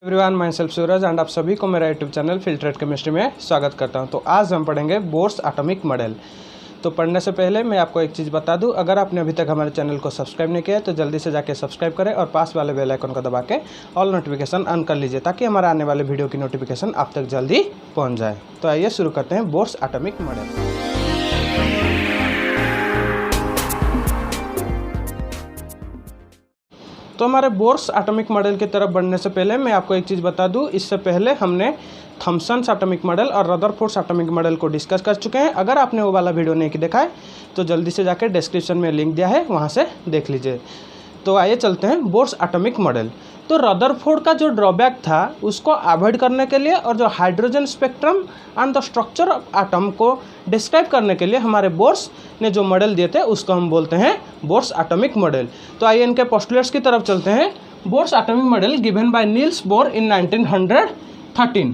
Everyone, my self Suraj and आप सभी को मेरा यूट्यूब चैनल फिल्ट्रेट केमिस्ट्री में स्वागत करता हूं। तो आज हम पढ़ेंगे बोर्स एटॉमिक मॉडल। तो पढ़ने से पहले मैं आपको एक चीज़ बता दूं, अगर आपने अभी तक हमारे चैनल को सब्सक्राइब नहीं किया है तो जल्दी से जाके सब्सक्राइब करें और पास वाले बेल आइकन को दबा के ऑल नोटिफिकेशन ऑन कर लीजिए ताकि हमारे आने वाले वीडियो की नोटिफिकेशन आप तक जल्दी पहुँच जाए। तो आइए शुरू करते हैं बोर्स एटॉमिक मॉडल। तो हमारे बोर्स एटॉमिक मॉडल की तरफ बढ़ने से पहले मैं आपको एक चीज़ बता दूं, इससे पहले हमने थॉमसन्स एटॉमिक मॉडल और रदरफोर्ड एटॉमिक मॉडल को डिस्कस कर चुके हैं। अगर आपने वो वाला वीडियो नहीं देखा है तो जल्दी से जाकर डिस्क्रिप्शन में लिंक दिया है, वहाँ से देख लीजिए। तो आइए चलते हैं बोर्स एटॉमिक मॉडल। तो रदरफोर्ड का जो ड्रॉबैक था उसको अवॉइड करने के लिए और जो hydrogen spectrum and the structure of atom को डिस्क्राइब करने के लिए हमारे बोर्स ने जो मॉडल दिए थे उसको हम बोलते हैं बोर्स एटॉमिक मॉडल। तो आइए इनके पोस्टुलेट्स की तरफ चलते हैं। Bohr's atomic model given by Niels Bohr in 1913।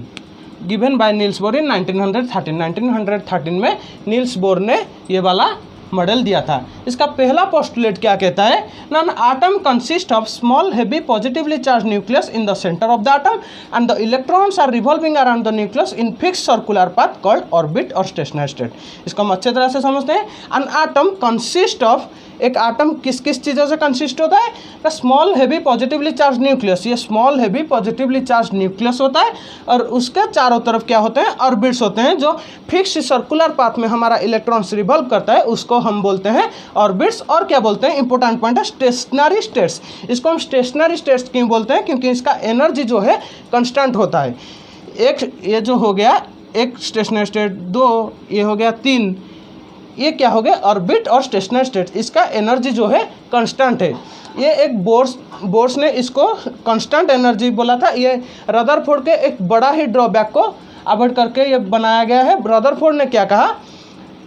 Given by Niels Bohr in 1913 में नील्स बोर ने ये वाला मॉडल दिया था। इसका पहला पोस्टुलेट क्या कहता है? An atom consist of small heavy positively charge nucleus in the centre of the atom and the electrons are revolving around the nucleus in fix circular path called orbit और stationary state. इसको हम अच्छे तरह से समझते हैं। An atom consist of, एक आटम किस किस चीज़ों से कंसिस्ट होता है? The small heavy positively charge nucleus, ये small heavy positively charge nucleus होता है और उसके चारों तरफ क्या होते हैं? ऑर्बिट्स होते हैं जो फिक्स सर्कुलर पाथ में हमारा इलेक्ट्रॉन्स रिवॉल्व करता है, उसको हम बोलते हैं ऑर्बिट्स। और क्या बोलते हैं? इंपॉर्टेंट पॉइंट है स्टेशनरी स्टेट्स। इसको हम स्टेशनरी स्टेट्स क्यों बोलते हैं? क्योंकि इसका एनर्जी जो है कांस्टेंट होता है। एक ये जो हो गया एक स्टेशनरी स्टेट, दो ये हो गया, तीन ये क्या हो गया? ऑर्बिट और स्टेशनरी स्टेट। इसका एनर्जी जो है कांस्टेंट है। ये एक बोर्स ने इसको कांस्टेंट एनर्जी बोला था। ये रदरफोर्ड के एक बड़ा ही ड्रॉबैक को अवॉइड करके ये बनाया गया है। रदरफोर्ड ने क्या कहा?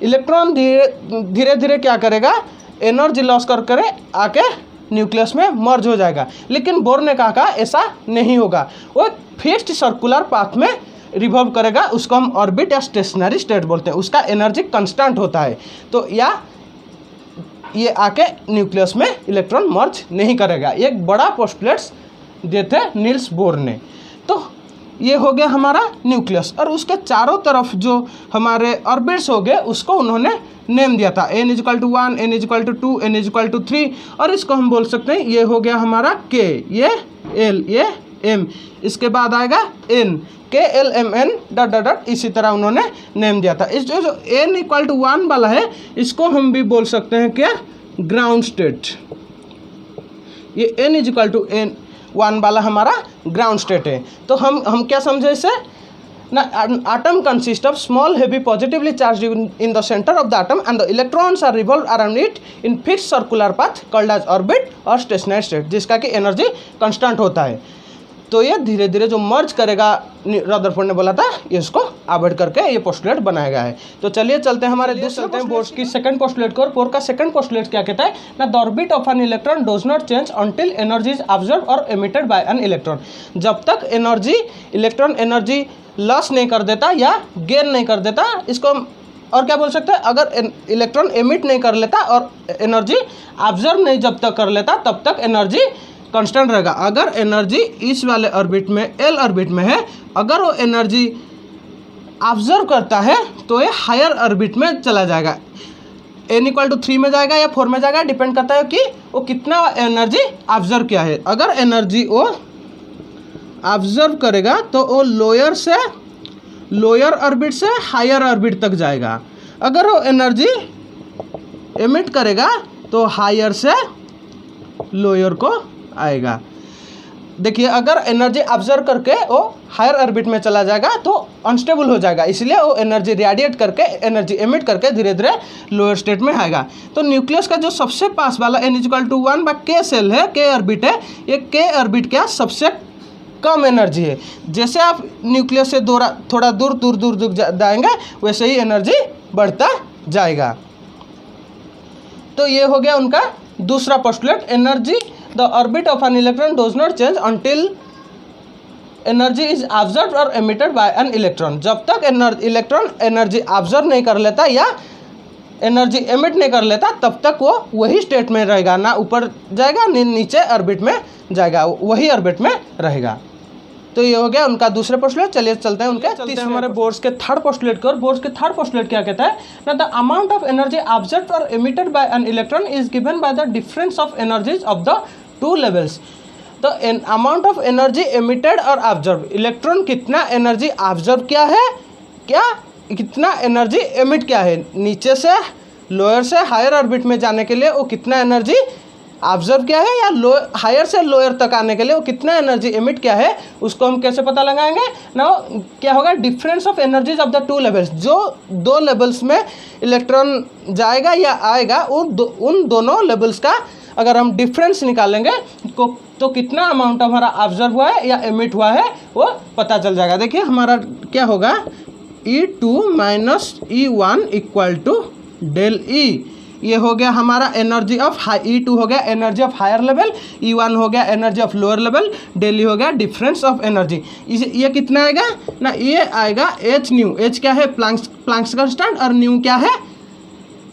इलेक्ट्रॉन धीरे धीरे क्या करेगा? एनर्जी लॉस कर करे आके न्यूक्लियस में मर्ज हो जाएगा। लेकिन बोर ने कहा ऐसा नहीं होगा, वो फिक्स्ड सर्कुलर पाथ में रिवॉल्व करेगा। उसको हम ऑर्बिट या स्टेशनरी स्टेट बोलते हैं। उसका एनर्जी कांस्टेंट होता है। तो या ये आके न्यूक्लियस में इलेक्ट्रॉन मर्ज नहीं करेगा। एक बड़ा पोस्टुलेट्स दिए थे नील्स बोर ने। तो ये हो गया हमारा न्यूक्लियस और उसके चारों तरफ जो हमारे ऑर्बिट्स हो गए उसको उन्होंने नेम दिया था। n=1, n=2, n=3 और इसको हम बोल सकते हैं ये हो गया हमारा k, ये l, ये m, इसके बाद आएगा n, KLMN dot dot dot, इसी तरह उन्होंने नेम दिया था। इस जो n=1 वाला है इसको हम भी बोल सकते हैं क्या? Ground state. ये n=1 वाला हमारा ग्राउंड स्टेट है। तो हम क्या समझे इसे? ना atom consists of small heavy positively charged in the center of the atom and the electrons are revolved around it in fixed circular path called as orbit और stationary state, जिसका कि एनर्जी कांस्टेंट होता है। तो ये धीरे धीरे जो मर्ज करेगा, रदरफोर्ड ने बोला था, ये इसको अवॉइड करके ये पोस्टुलेट बनाया गया है। तो चलिए चलते हैं हमारे दूसरे बोर्स की सेकंड पोस्टुलेट को। और बोर का सेकंड पोस्टुलेट क्या कहता है? ना the orbit of an electron dose not change until energy is observe और एमिटेड बाय एन इलेक्ट्रॉन। जब तक इलेक्ट्रॉन एनर्जी लॉस नहीं कर देता या गेन नहीं कर देता, इसको और क्या बोल सकते हैं? अगर इलेक्ट्रॉन एमिट नहीं कर लेता और एनर्जी ऑब्जर्व नहीं जब तक कर लेता तब तक एनर्जी कांस्टेंट रहेगा। अगर एनर्जी इस वाले ऑर्बिट में, एल ऑर्बिट में है, अगर वो एनर्जी ऑब्जर्व करता है तो ये हायर ऑर्बिट में चला जाएगा। n=3 में जाएगा या 4 में जाएगा, डिपेंड करता है कि वो कितना एनर्जी ऑब्जर्व किया है। अगर एनर्जी वो ऑब्जर्व करेगा तो वो लोअर ऑर्बिट से हायर ऑर्बिट तक जाएगा। अगर वो एनर्जी एमिट करेगा तो हायर से लोअर को आएगा। देखिए, अगर एनर्जी ऑब्जर्व करके वो हायर ऑर्बिट में चला जाएगा तो अनस्टेबल हो जाएगा, इसलिए वो एनर्जी रेडिएट करके, एनर्जी एमिट करके धीरे धीरे लोअर स्टेट में आएगा। तो न्यूक्लियस का जो सबसे पास वाला n=1 बाय k सेल है, k ऑर्बिट है, ये k ऑर्बिट क्या सबसे कम एनर्जी है। जैसे आप न्यूक्लियस से थोड़ा दूर जाएंगे वैसे ही एनर्जी बढ़ता जाएगा। तो ये हो गया उनका दूसरा postulate. Energy the orbit of an electron dose not change until energy is observe और एमिटेड बाय एन इलेक्ट्रॉन। जब तक इलेक्ट्रॉन एनर्जी ऑब्जर्व नहीं कर लेता या एनर्जी एमिट नहीं कर लेता तब तक वो वही स्टेट में रहेगा, ना ऊपर जाएगा नीचे ऑर्बिट में जाएगा, वही ऑर्बिट में रहेगा। तो ये हो गया उनका दूसरे पोस्टुलेट। चलिए चलते हैं उनके चलते हैं हमारे बोर्ड्स के थर्ड पोस्टुलेट को। बोर्ड्स के थर्ड पोस्टुलेट क्या कहता है ना, the amount of energy absorbed और emitted by an electron is given by the difference of energies of the two levels. तो अमाउंट ऑफ एनर्जी एमिटेड और ऑब्जर्व, इलेक्ट्रॉन कितना एनर्जी ऑब्जर्व किया है, क्या कितना एनर्जी एमिट किया है, नीचे से लोअर से हायर ऑर्बिट में जाने के लिए वो कितना एनर्जी ऑब्जर्व किया है, या हायर से लोअर तक आने के लिए वो कितना एनर्जी एमिट किया है, उसको हम कैसे पता लगाएंगे ना, क्या होगा difference of energies of the two levels. जो दो लेवल्स में इलेक्ट्रॉन जाएगा या आएगा उन दोनों लेवल्स का अगर हम डिफरेंस निकालेंगे तो कितना अमाउंट हमारा ऑब्जर्व हुआ है या एमिट हुआ है वो पता चल जाएगा। देखिए हमारा क्या होगा, E2 minus E1 equal to del E। ये हो गया हमारा एनर्जी ऑफ E2 हो गया energy of higher level, E1 हो गया energy of lower level, del E हो गया डिफरेंस ऑफ एनर्जी। ये कितना आएगा ना, ये आएगा H न्यू। H क्या है, प्लैंक्स कांस्टेंट, और न्यू क्या है,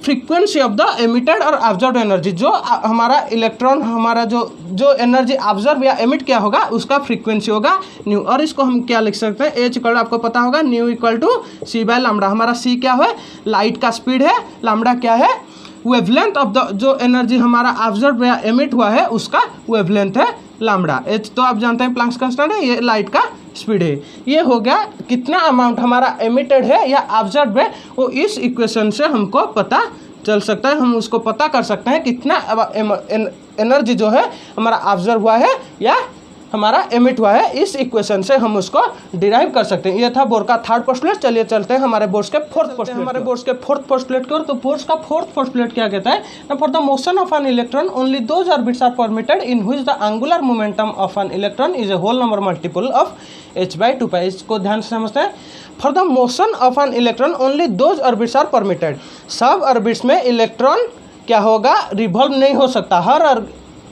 फ्रीक्वेंसी ऑफ द एमिटेड और ऑब्जर्व एनर्जी। जो हमारा इलेक्ट्रॉन हमारा जो एनर्जी ऑब्जर्व या एमिट क्या होगा उसका फ्रीक्वेंसी होगा न्यू। और इसको हम क्या लिख सकते हैं, एच इक्वल आपको पता होगा nu equal to C by lambda. हमारा सी क्या है, लाइट का स्पीड है, लैम्डा क्या है, वेवलेंथ ऑफ द जो एनर्जी हमारा ऑब्जर्व या एमिट हुआ है उसका वेवलेंथ है लैम्डा। एच तो आप जानते हैं प्लैंक्स कांस्टेंट है, ये लाइट का स्पीड है। ये हो गया कितना अमाउंट हमारा एमिटेड है या ऑब्जर्व है, वो इस इक्वेशन से हमको पता चल सकता है। हम उसको पता कर सकते हैं कितना एनर्जी जो है हमारा ऑब्जर्व हुआ है या हमारा एमिट हुआ है, इस इक्वेशन से हम उसको डिराइव कर सकते हैं। ये था बोर्ड का थर्ड पोस्टुलेट। चलिए चलते हैं हमारे बोर्ड्स के फोर्थ पोस्टुलेट, हमारे बोर्ड्स के फोर्थ पोस्टुलेट की ओर। तो बोर्ड्स का फोर्थ पोस्टुलेट क्या कहता है ना, for the motion of an electron only those orbits are permitted in which the angular momentum of an electron is a whole number multiple of h/2π। इसको ध्यान से समझते हैं। For the motion of an electron only those orbits are permitted. सब orbits में electron क्या होगा, revolve नहीं हो सकता।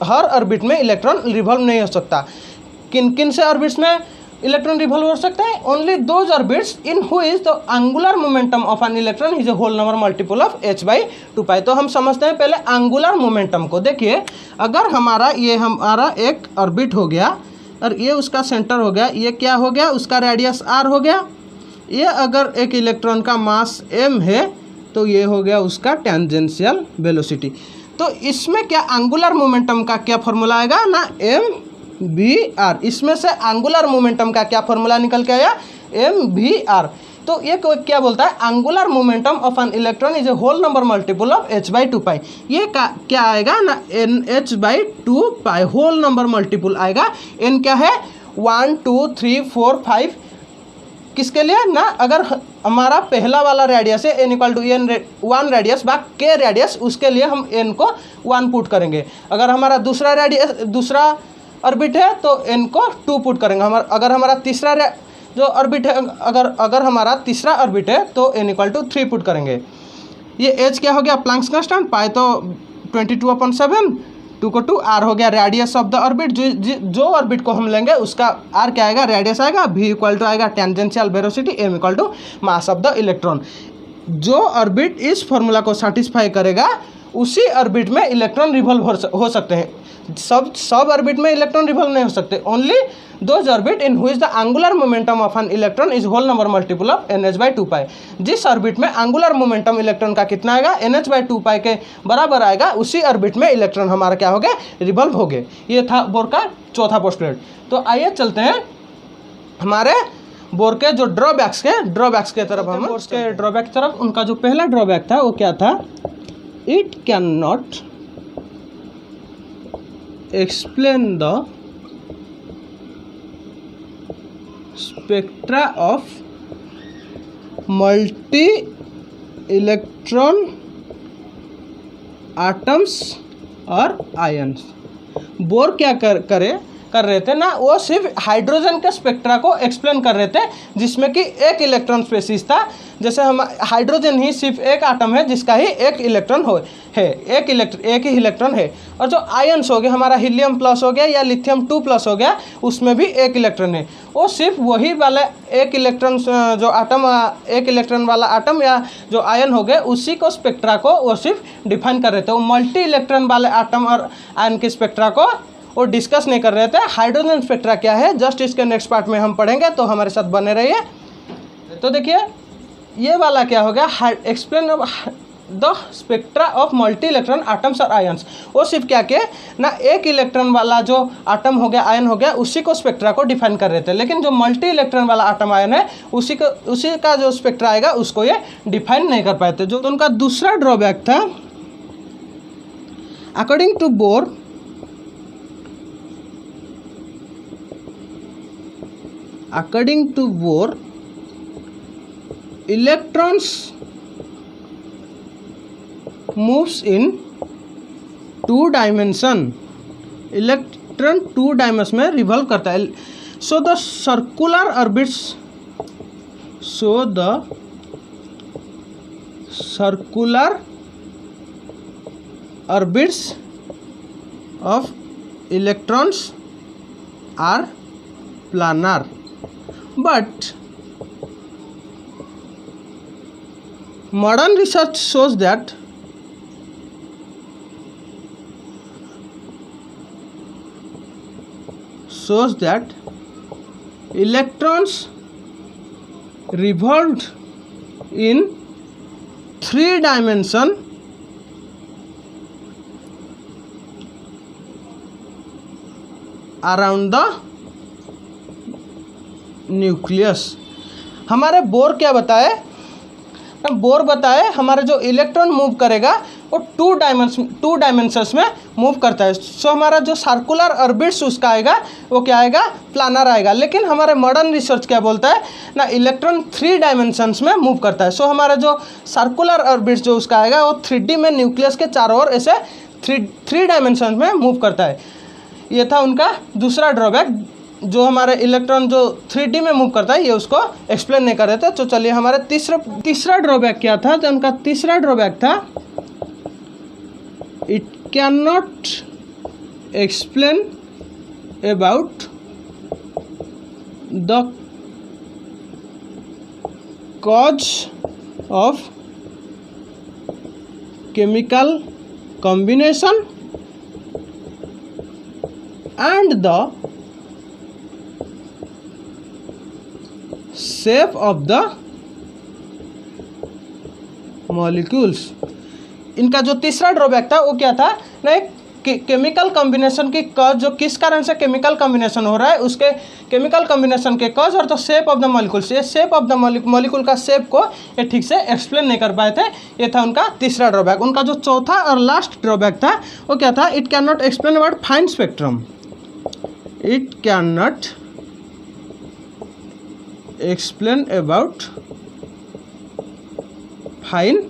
हर ऑर्बिट में इलेक्ट्रॉन रिवॉल्व नहीं हो सकता। किन किन से ऑर्बिट्स में इलेक्ट्रॉन रिवॉल्व हो सकते हैं, only those orbits in which the angular momentum of an electron is a whole number multiple of h/2π। तो हम समझते हैं पहले एंगुलर मोमेंटम को। देखिए अगर हमारा ये हमारा एक ऑर्बिट हो गया और ये उसका सेंटर हो गया, ये क्या हो गया, उसका रेडियस r हो गया। ये अगर एक इलेक्ट्रॉन का मास m है तो ये हो गया उसका टेंजेंशियल वेलोसिटी। तो इसमें क्या एंगुलर मोमेंटम का क्या फॉर्मूला आएगा ना, mvr। इसमें से एंगुलर मोमेंटम का क्या फॉर्मूला निकल के आया, mvr। तो ये क्या बोलता है, angular momentum of an electron is a whole number multiple of h/2π। ये क्या आएगा ना, nh/2π होल नंबर मल्टीपल आएगा। n क्या है, 1 2 3 4 5। किसके लिए ना, अगर हमारा पहला वाला रेडियस है n equal to n 1 radius by k radius, उसके लिए हम n को 1 पुट करेंगे। अगर हमारा दूसरा ऑर्बिट है तो n को 2 पुट करेंगे। अगर हमारा तीसरा जो ऑर्बिट है, अगर हमारा तीसरा ऑर्बिट है तो n इक्वल टू 3 पुट करेंगे। ये h क्या हो गया, प्लैंक्स कांस्टेंट, पाई तो 22/7, 2 को 2, r हो गया रेडियस ऑफ द ऑर्बिट। जो ऑर्बिट को हम लेंगे उसका r क्या आएगा, रेडियस आएगा, v इक्वल टू आएगा tangential velocity, m equal to mass of the electron. जो ऑर्बिट इस फॉर्मूला को सेटिस्फाई करेगा उसी ऑर्बिट में इलेक्ट्रॉन रिवॉल्व हो सकते हैं। सब ऑर्बिट में इलेक्ट्रॉन रिवॉल्व नहीं हो सकते। Only those orbit in which the angular momentum of an electron is whole number multiple of nh/2π। जिस ऑर्बिट में एंगुलर मोमेंटम इलेक्ट्रॉन का कितना आएगा, nh/2π के बराबर आएगा, उसी ऑर्बिट में इलेक्ट्रॉन हमारा क्या हो गए, रिवॉल्व हो गए। ये था बोर का चौथा पोस्टुलेट। तो आइए चलते हैं हमारे बोर के जो ड्रॉबैक्स के तरफ। हम बोर के ड्रॉबैक की तरफ, उनका जो पहला ड्रॉबैक था वो क्या था, it can not explain the spectra of multi electron atoms और आयन्स। बोर क्या कर रहे थे ना, वो सिर्फ हाइड्रोजन के स्पेक्ट्रा को एक्सप्लेन कर रहे थे, जिसमें कि एक इलेक्ट्रॉन स्पेसीज था। जैसे हम हाइड्रोजन ही सिर्फ एक आटम है जिसका ही एक इलेक्ट्रॉन है, एक ही इलेक्ट्रॉन है। और जो आयन्स हो गए, हमारा हीलियम प्लस हो गया या लिथियम 2+ हो गया, उसमें भी एक इलेक्ट्रॉन है। वो सिर्फ वही वाला एक इलेक्ट्रॉन जो आटम, एक इलेक्ट्रॉन वाला आटम या जो आयन हो गए, उसी को स्पेक्ट्रा को वो सिर्फ डिफाइन कर रहे थे। वो मल्टी इलेक्ट्रॉन वाले आटम और आयन के स्पेक्ट्रा को वो डिस्कस नहीं कर रहे थे। हाइड्रोजन स्पेक्ट्रा क्या है जस्ट इसके नेक्स्ट पार्ट में हम पढ़ेंगे, तो हमारे साथ बने रहिए। तो देखिए ये वाला क्या हो गया, explain the spectra of multi electron atoms और आयन्स। वो सिर्फ क्या के ना एक इलेक्ट्रॉन वाला जो आटम हो गया, आयन हो गया, उसी को स्पेक्ट्रा को डिफाइन कर रहे थे, लेकिन जो मल्टी इलेक्ट्रॉन वाला आटम आयन है उसी का जो स्पेक्ट्रा आएगा उसको ये डिफाइन नहीं कर पाए थे। जो तो उनका दूसरा ड्रॉबैक था, according to Bohr electrons moves in 2 dimension, electron 2 dimension में रिवॉल्व करता है। So the circular orbits of electrons are planar, but modern research shows that electrons revolved in 3 dimension around the nucleus। हमारे bore क्या बताए, bore बताए हमारे जो electron move करेगा वो 2 डायमेंशंस में मूव करता है। सो हमारा जो सर्कुलर ऑर्बिट्स उसका आएगा वो क्या आएगा, प्लानर आएगा। लेकिन हमारे मॉडर्न रिसर्च क्या बोलता है ना, इलेक्ट्रॉन 3 डायमेंशंस में मूव करता है। सो हमारा जो सर्कुलर ऑर्बिट्स जो उसका आएगा वो 3D में न्यूक्लियस के चारों ओर ऐसे 3 डायमेंशंस में मूव करता है। ये था उनका दूसरा ड्रॉबैक, जो हमारे इलेक्ट्रॉन जो 3D में मूव करता है ये उसको एक्सप्लेन नहीं कर रहे थे। तो चलिए हमारे तीसरा ड्रॉबैक क्या था, तो उनका तीसरा ड्रॉबैक था it can not explain about the cause of chemical combination and the shape of the molecules. इनका जो तीसरा ड्रॉबैक था वो क्या था ना, केमिकल कॉम्बिनेशन की कॉज, जो किस कारण से केमिकल कॉम्बिनेशन हो रहा है उसके केमिकल कॉम्बिनेशन के कॉज, और the shape of the molecules, ये शेप ऑफ द मॉलिक्यूल का शेप को ये ठीक से एक्सप्लेन नहीं कर पाए थे। ये था उनका तीसरा ड्रॉबैक। उनका जो चौथा और लास्ट ड्रॉबैक था वो क्या था, it can not explain about fine spectrum. It can not explain about fine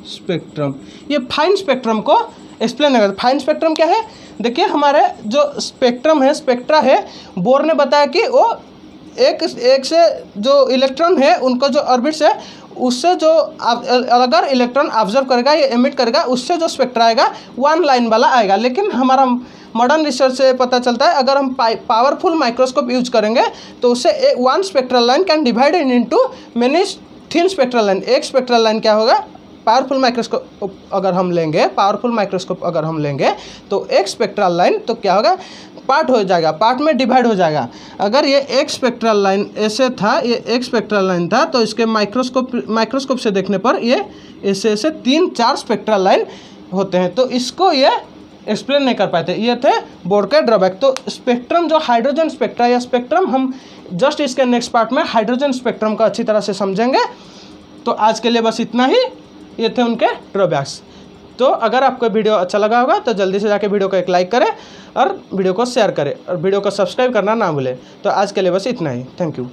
spectrum. ये फाइन स्पेक्ट्रम को एक्सप्लेन नहीं करता। फाइन स्पेक्ट्रम क्या है, देखिए हमारे जो स्पेक्ट्रा है, बोर ने बताया कि वो एक से जो इलेक्ट्रॉन है उनको जो ऑर्बिट्स है उससे जो अगर इलेक्ट्रॉन ऑब्जर्व करेगा या एमिट करेगा उससे जो स्पेक्ट्रा आएगा 1 लाइन वाला आएगा। लेकिन हमारा मॉडर्न रिसर्च से पता चलता है अगर हम पावरफुल माइक्रोस्कोप यूज करेंगे तो उससे 1 spectral line can divide into many thin spectral line. एक स्पेक्ट्रल लाइन क्या होगा, पावरफुल माइक्रोस्कोप अगर हम लेंगे तो एक स्पेक्ट्रल लाइन तो क्या होगा, पार्ट हो जाएगा, पार्ट में डिवाइड हो जाएगा। अगर ये एक स्पेक्ट्रल लाइन ऐसे था, ये एक स्पेक्ट्रल लाइन था, तो इसके माइक्रोस्कोप से देखने पर ये ऐसे 3-4 स्पेक्ट्रल लाइन होते हैं। तो इसको ये एक्सप्लेन नहीं कर पाए थे। ये थे बोर के ड्रॉबैक। तो स्पेक्ट्रम जो हाइड्रोजन स्पेक्ट्रा या स्पेक्ट्रम, हम जस्ट इसके नेक्स्ट पार्ट में हाइड्रोजन स्पेक्ट्रम को अच्छी तरह से समझेंगे। तो आज के लिए बस इतना ही, ये थे उनके ड्रॉबैक्स। तो अगर आपको वीडियो अच्छा लगा होगा तो जल्दी से जाके वीडियो को एक लाइक करें और वीडियो को शेयर करें और वीडियो को सब्सक्राइब करना ना भूलें। तो आज के लिए बस इतना ही, थैंक यू।